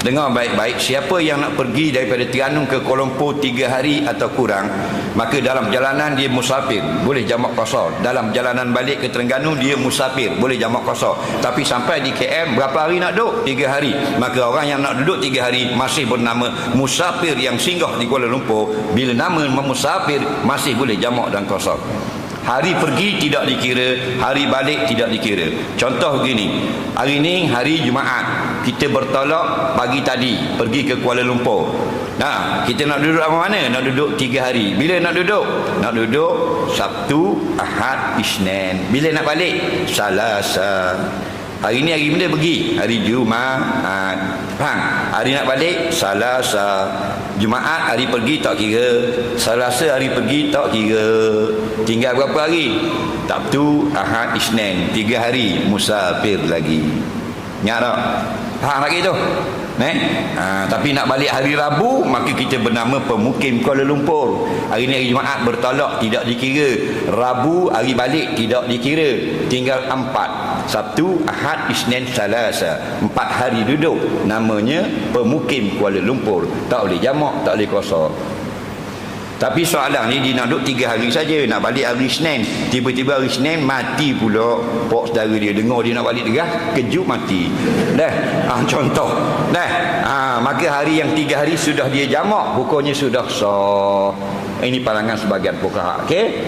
Dengar baik-baik, siapa yang nak pergi daripada Terengganu ke Kuala Lumpur 3 hari atau kurang, maka dalam perjalanan dia musafir, boleh jamak qasar. Dalam perjalanan balik ke Terengganu dia musafir, boleh jamak qasar. Tapi sampai di KM berapa hari nak duduk? 3 hari. Maka orang yang nak duduk 3 hari masih bernama musafir yang singgah di Kuala Lumpur. Bila nama musafir masih boleh jamak dan qasar. Hari pergi tidak dikira, hari balik tidak dikira. Contoh begini, hari ni hari Jumaat, kita bertolak pagi tadi pergi ke Kuala Lumpur. Nah, kita nak duduk mana? Nak duduk 3 hari. Bila nak duduk? Nak duduk Sabtu, Ahad, Isnin. Bila nak balik? Selasa. Hari ni hari mana pergi? Hari Jumaat. Faham? Hari nak balik? Selasa. Jumaat hari pergi tak kira. Selasa hari pergi tak kira. Tinggal berapa hari? Sabtu, Ahad, Isnin. 3 hari musafir lagi. Ingat tak? Faham lagi tu? Tapi nak balik hari Rabu, maka kita bernama pemukim Kuala Lumpur. Hari ni hari Jumaat bertolak, tidak dikira. Rabu hari balik tidak dikira. Tinggal 4. Sabtu, Ahad, Isnin, Selasa. 4 hari duduk. Namanya pemukim Kuala Lumpur. Tak boleh jamak, tak boleh qasar. Tapi soalan ni dia nak duduk 3 hari saja, nak balik hari Isnin. Tiba-tiba hari Isnin mati pula pok saudara dia, dengar dia nak balik derah, kejut mati. Contoh. Maka hari yang 3 hari sudah dia jamak, hukumnya sudah sah. Ini pandangan sebahagian fuqaha. Okey.